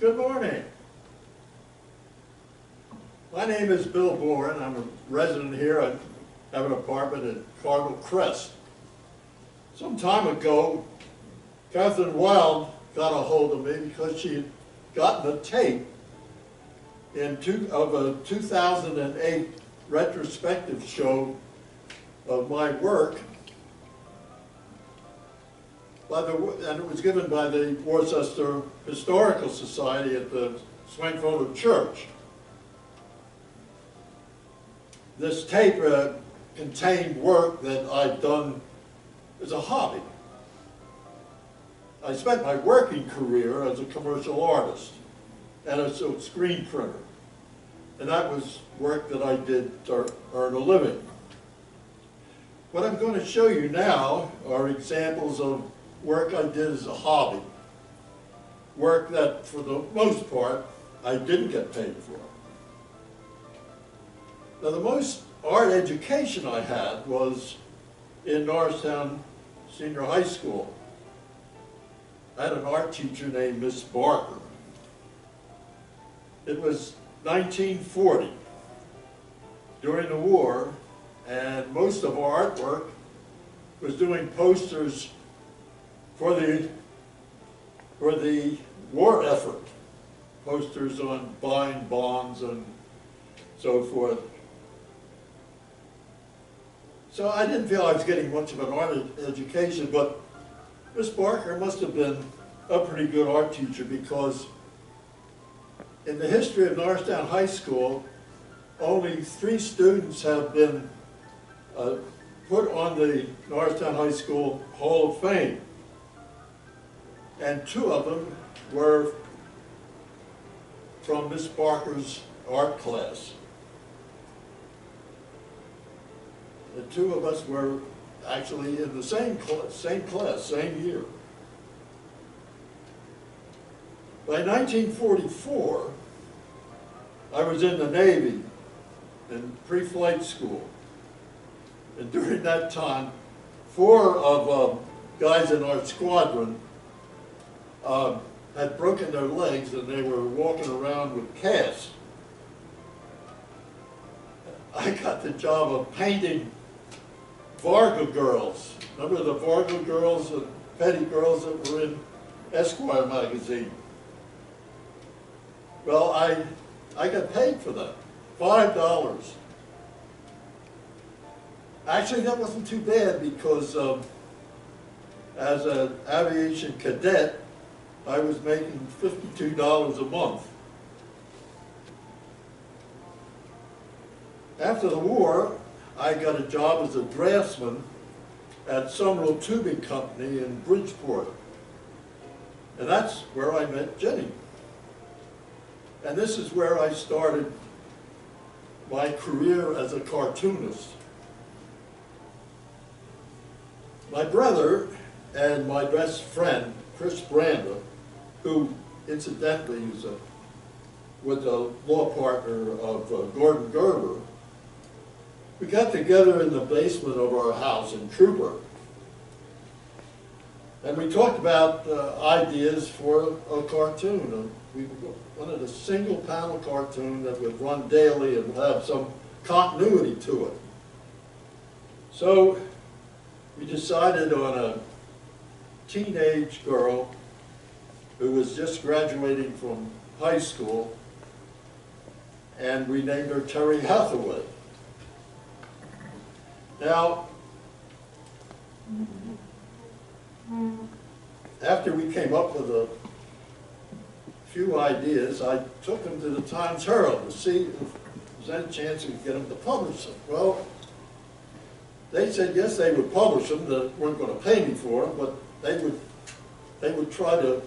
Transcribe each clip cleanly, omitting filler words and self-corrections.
Good morning. My name is Bill Bourne. I'm a resident here. I have an apartment in Cardinal Crest. Some time ago, Catherine Wild got a hold of me because she had gotten a tape of a 2008 retrospective show of my work, and it was given by the Worcester Historical Society at the Swingford Church. This tape contained work that I'd done as a hobby. I spent my working career as a commercial artist and as a screen printer. And that was work that I did to earn a living. What I'm going to show you now are examples of work I did as a hobby. Work that, for the most part, I didn't get paid for. Now, the most art education I had was in Norristown Senior High School. I had an art teacher named Miss Barker. It was 1940, during the war, and most of our artwork was doing posters for the war effort, posters on buying bonds and so forth. So I didn't feel I was getting much of an art education, but Miss Barker must have been a pretty good art teacher, because in the history of Norristown High School, only 3 students have been put on the Norristown High School Hall of Fame. And 2 of them were from Miss Barker's art class. The 2 of us were actually in the same class, same year. By 1944, I was in the Navy in pre-flight school. And during that time, 4 of guys in our squadron had broken their legs, and they were walking around with casts. I got the job of painting Varga girls. Remember the Varga girls, the petty girls that were in Esquire magazine? Well, I got paid for that, $5. Actually, that wasn't too bad, because as an aviation cadet, I was making $52 a month. After the war, I got a job as a draftsman at Summerall Tubing Company in Bridgeport. And that's where I met Jenny. And this is where I started my career as a cartoonist. My brother and my best friend, Chris Branda, who incidentally was a law partner of Gordon Gerber, we got together in the basement of our house in Trooper. And we talked about ideas for a cartoon. We wanted a single panel cartoon that would run daily and have some continuity to it. So we decided on a teenage girl who was just graduating from high school, and we named her Terry Hathaway. Now, after we came up with a few ideas, I took them to the Times Herald to see if there was any chance we could get them to publish them. Well, they said yes, they would publish them. They weren't going to pay me for them, but they would try to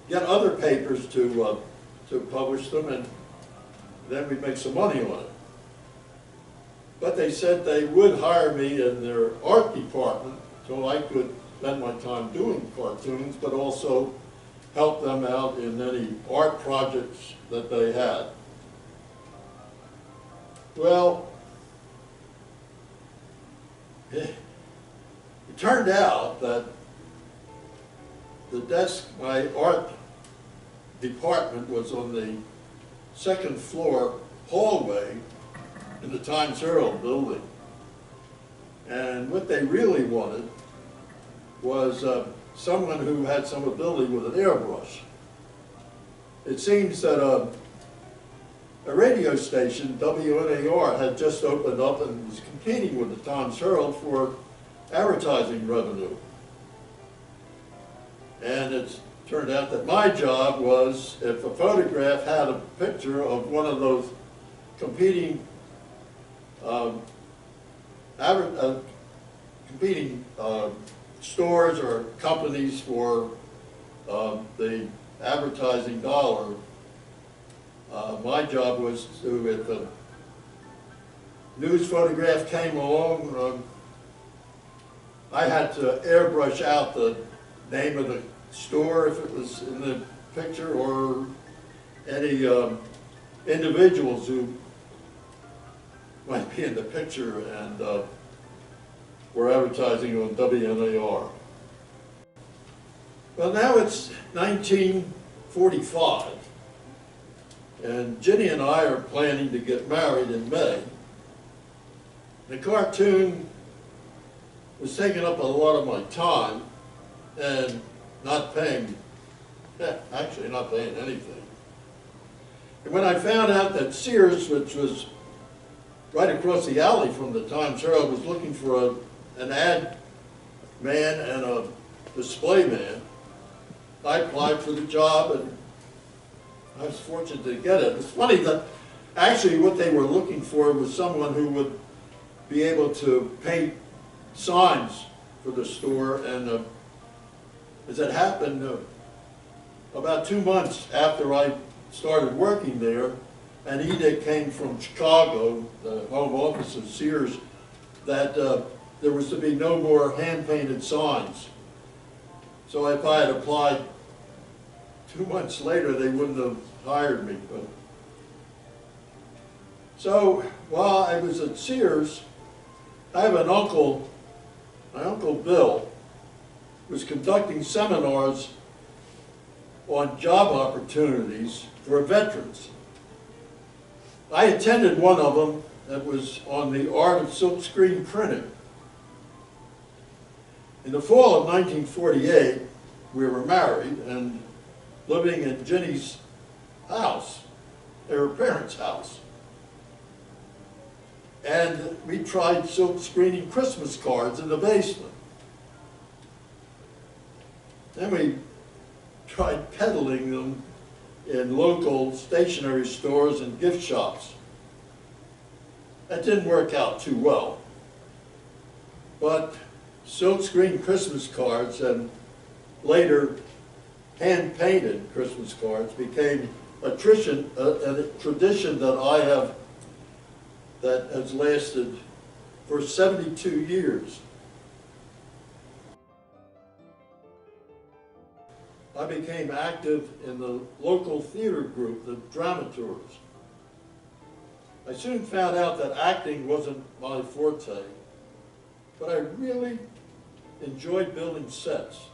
get other papers to publish them, and then we'd make some money on it. But they said they would hire me in their art department so I could spend my time doing cartoons, but also help them out in any art projects that they had. Well, it turned out that the desk, my art department was on the second floor hallway in the Times Herald building. And what they really wanted was someone who had some ability with an airbrush. It seems that a radio station, WNAR, had just opened up and was competing with the Times Herald for advertising revenue. And it turned out that my job was, if a photograph had a picture of one of those competing stores or companies for the advertising dollar, my job was to, if a news photograph came along, I had to airbrush out the name of the store if it was in the picture, or any individuals who might be in the picture and were advertising on WNAR. Well, now it's 1945, and Ginny and I are planning to get married in May. The cartoon was taking up a lot of my time and not paying, actually not paying anything. And when I found out that Sears, which was right across the alley from the Times Herald, was looking for an ad man and a display man, I applied for the job, and I was fortunate to get it. It's funny that actually what they were looking for was someone who would be able to paint signs for the store, and as it happened, about 2 months after I started working there, an edict came from Chicago, the home office of Sears, that there was to be no more hand-painted signs. So if I had applied 2 months later, they wouldn't have hired me. But so while I was at Sears, I have an uncle, my Uncle Bill, was conducting seminars on job opportunities for veterans. I attended one of them that was on the art of silkscreen printing. In the fall of 1948, we were married and living in Ginny's house, her parents' house. And we tried silk screening Christmas cards in the basement. Then we tried peddling them in local stationery stores and gift shops. That didn't work out too well. But silkscreen Christmas cards and later hand-painted Christmas cards became a tradition that I have, that has lasted for 72 years. I became active in the local theater group, the Dramaturgs. I soon found out that acting wasn't my forte, but I really enjoyed building sets.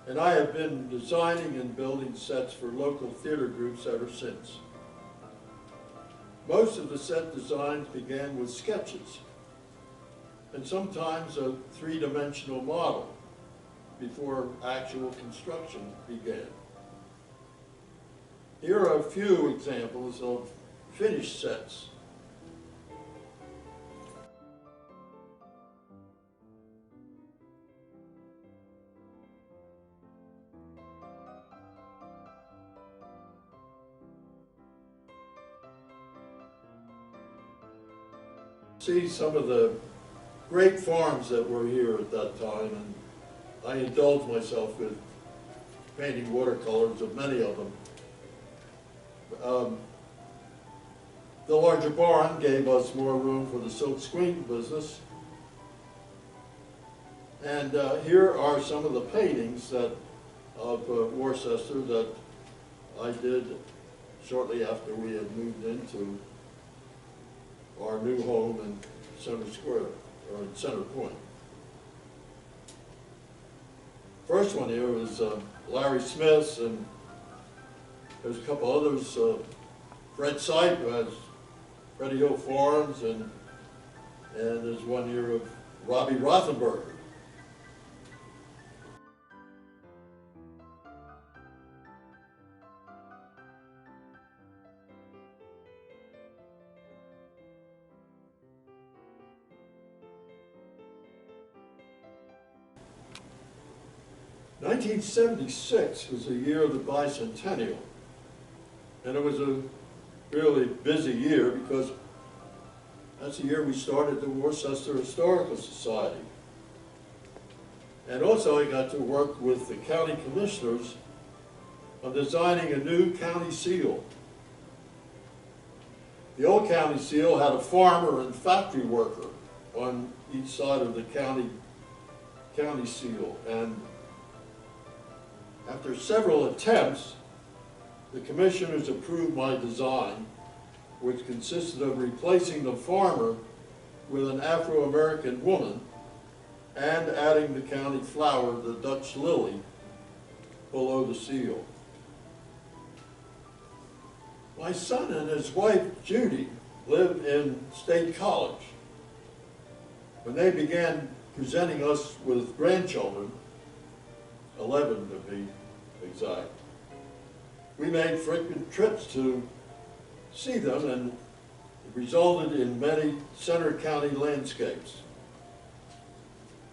And I have been designing and building sets for local theater groups ever since. Most of the set designs began with sketches, and sometimes a three-dimensional model before actual construction began. Here are a few examples of finished sets. See some of the great farms that were here at that time, and I indulged myself with painting watercolors of many of them. The larger barn gave us more room for the silk screen business. And here are some of the paintings that, of Worcester that I did shortly after we had moved into our new home in Center Square, or in Center Point. First one here was Larry Smith's, and There's a couple others, Fred Sipe, who has Freddie Hill Farms, and there's one here of Robbie Rothenberger. (1976) was the year of the bicentennial, and it was a really busy year because that's the year we started the Worcester Historical Society. And also I got to work with the county commissioners on designing a new county seal. The old county seal had a farmer and factory worker on each side of the county seal, and after several attempts, the commissioners approved my design, which consisted of replacing the farmer with an Afro-American woman and adding the county flower, the Dutch lily, below the seal. My son and his wife, Judy, lived in State College. When they began presenting us with grandchildren, 11 to be exact, we made frequent trips to see them, and it resulted in many Center County landscapes.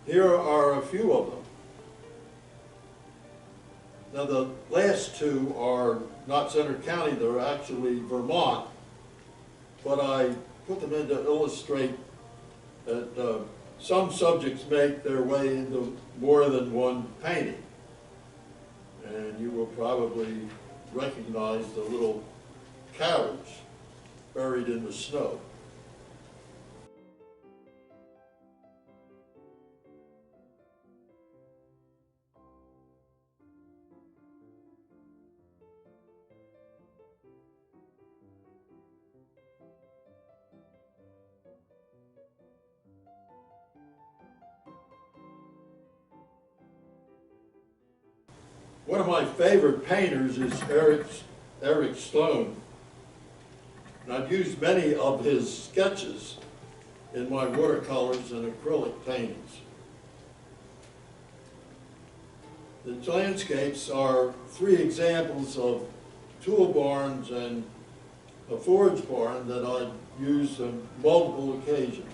Here are a few of them. Now the last two are not Center County, they're actually Vermont, but I put them in to illustrate that some subjects make their way into more than one painting. And you will probably recognize the little carriage buried in the snow. One of my favorite painters is Eric Stone, and I've used many of his sketches in my watercolors and acrylic paintings. The landscapes are 3 examples of tool barns and a forage barn that I've used on multiple occasions.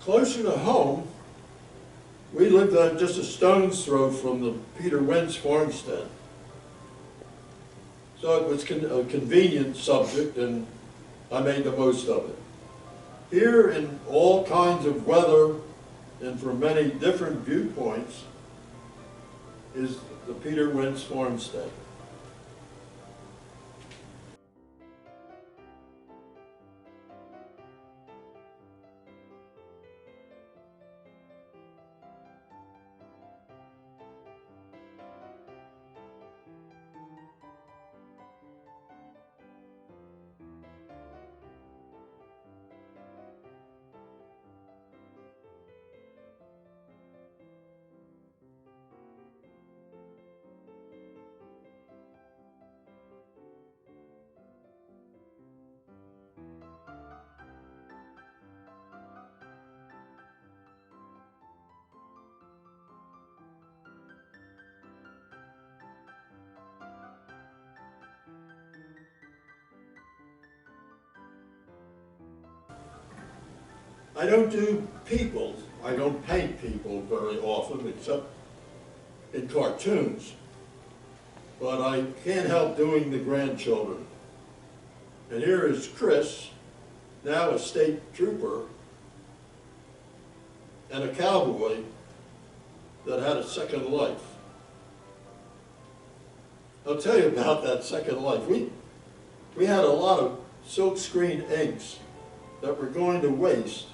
Closer to home, we lived just a stone's throw from the Peter Wentz farmstead. So it was a convenient subject, and I made the most of it. Here, in all kinds of weather and from many different viewpoints, is the Peter Wentz farmstead. I don't do people. I don't paint people very often, except in cartoons. But I can't help doing the grandchildren. And here is Chris, now a state trooper, and a cowboy that had a second life. I'll tell you about that second life. We had a lot of silkscreen inks that were going to waste,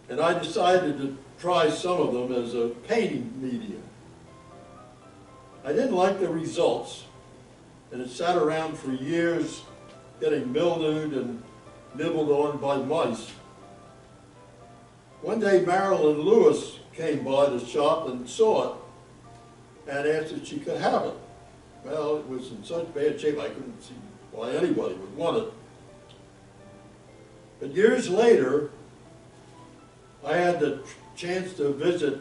and I decided to try some of them as a painting medium. I didn't like the results, and it sat around for years getting mildewed and nibbled on by mice. One day Marilyn Lewis came by the shop and saw it and asked if she could have it. Well, it was in such bad shape I couldn't see why anybody would want it. But years later, I had the chance to visit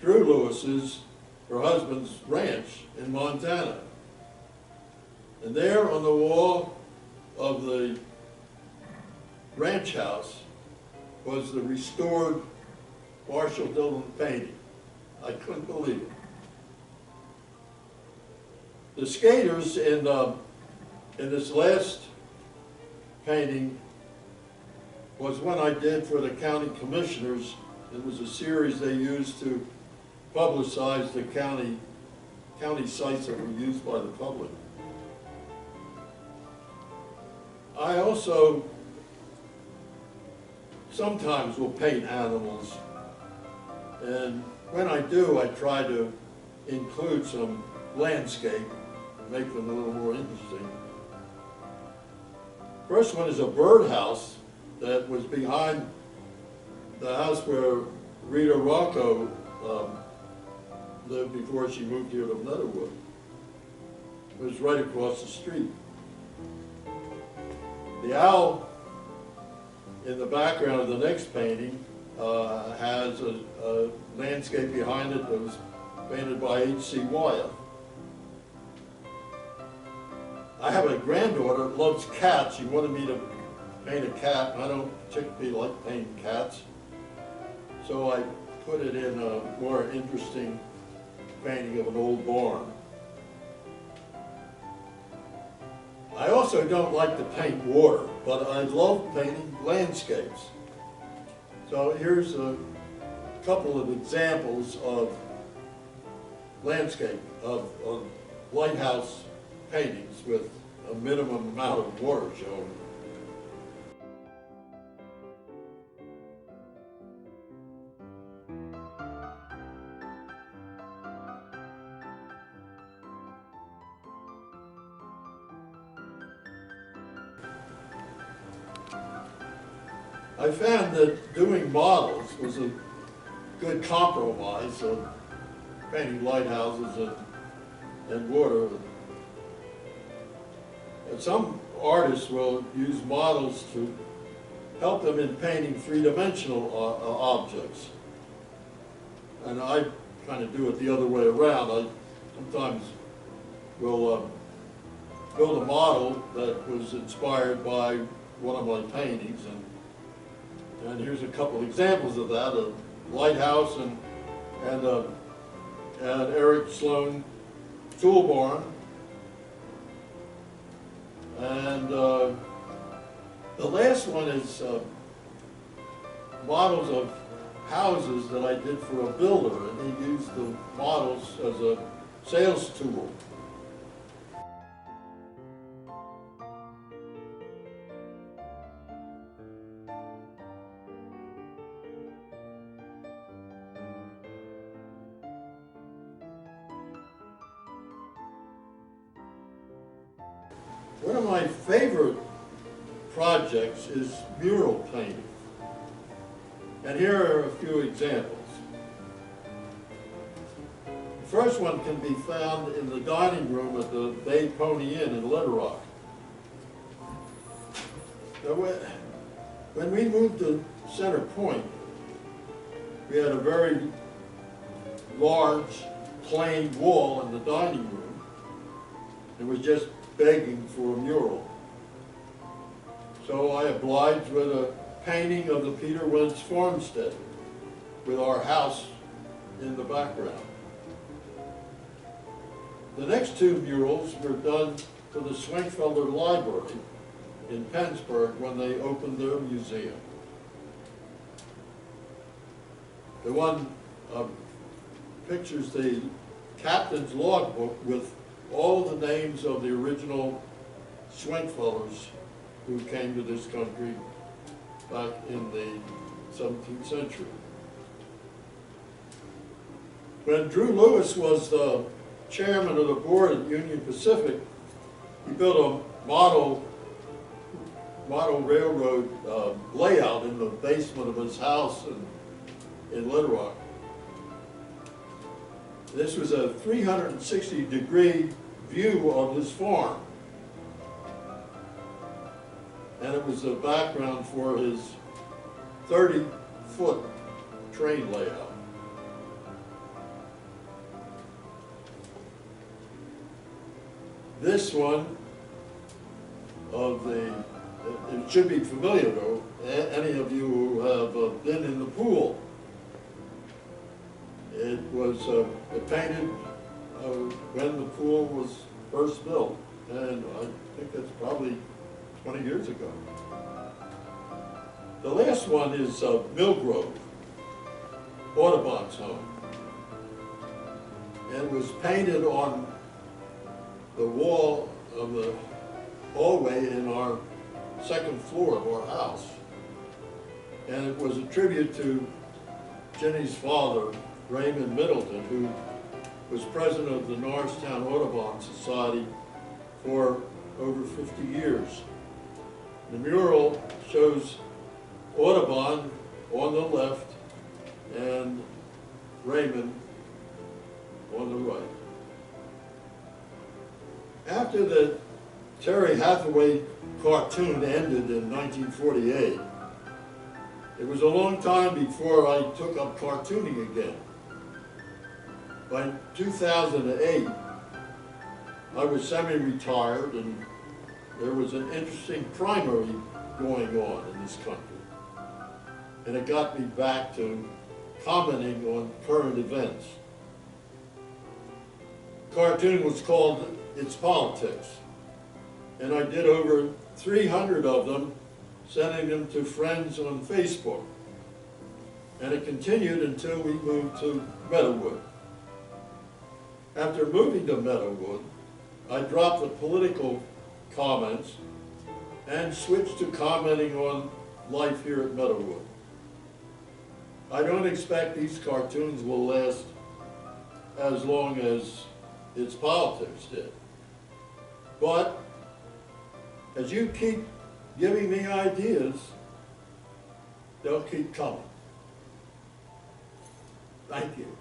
Drew Lewis's, her husband's, ranch in Montana. And there on the wall of the ranch house was the restored Marshall Dillon painting. I couldn't believe it. The skaters in this last painting was one I did for the county commissioners. It was a series they used to publicize the county sites that were used by the public. I also sometimes will paint animals, and when I do, I try to include some landscape, make them a little more interesting. First one is a birdhouse that was behind the house where Rita Rocco lived before she moved here to Meadowood. It was right across the street. The owl in the background of the next painting has a landscape behind it that was painted by H.C. Wyeth. I have a granddaughter that loves cats. She wanted me to paint a cat, and I don't particularly like painting cats. So I put it in a more interesting painting of an old barn. I also don't like to paint water, but I love painting landscapes. So here's a couple of examples of landscape, of lighthouse paintings with a minimum amount of water shown. I found that doing models was a good compromise of painting lighthouses and water. And some artists will use models to help them in painting three-dimensional objects. And I kind of do it the other way around. I sometimes will build a model that was inspired by one of my paintings, and here's a couple examples of that: a lighthouse and an Eric Sloan tool barn. And the last one is models of houses that I did for a builder, and he used the models as a sales tool. One of my favorite projects is mural painting. And here are a few examples. The first one can be found in the dining room at the Bay Pony Inn in Little Rock. Now, when we moved to Center Point, we had a very large, plain wall in the dining room. It was just begging for a mural. So I obliged with a painting of the Peter Wentz farmstead with our house in the background. The next two murals were done for the Schwenkfelder Library in Pennsburg when they opened their museum. The one pictures the captain's logbook with all the names of the original Schwenkfelders who came to this country back in the 17th century. When Drew Lewis was chairman of the board at Union Pacific, he built a model railroad layout in the basement of his house in Little Rock. This was a 360-degree view of his farm. And it was the background for his 30-foot train layout. This one of the, it should be familiar though, any of you who have been in the pool. It was painted when the pool was first built, and I think that's probably 20 years ago. The last one is Millgrove, Audubon's home. And it was painted on the wall of the hallway in our second floor of our house. And it was a tribute to Jenny's father, Raymond Middleton, who was president of the Norristown Audubon Society for over 50 years. The mural shows Audubon on the left and Raymond on the right. After the Terry Hathaway cartoon ended in 1948, it was a long time before I took up cartooning again. By 2008, I was semi-retired, and there was an interesting primary going on in this country. And it got me back to commenting on current events. Cartoon was called It's Politics, and I did over 300 of them, sending them to friends on Facebook. And it continued until we moved to Meadowood. After moving to Meadowood, I dropped the political comments and switched to commenting on life here at Meadowood. I don't expect these cartoons will last as long as It's Politics did. But as you keep giving me ideas, they'll keep coming. Thank you.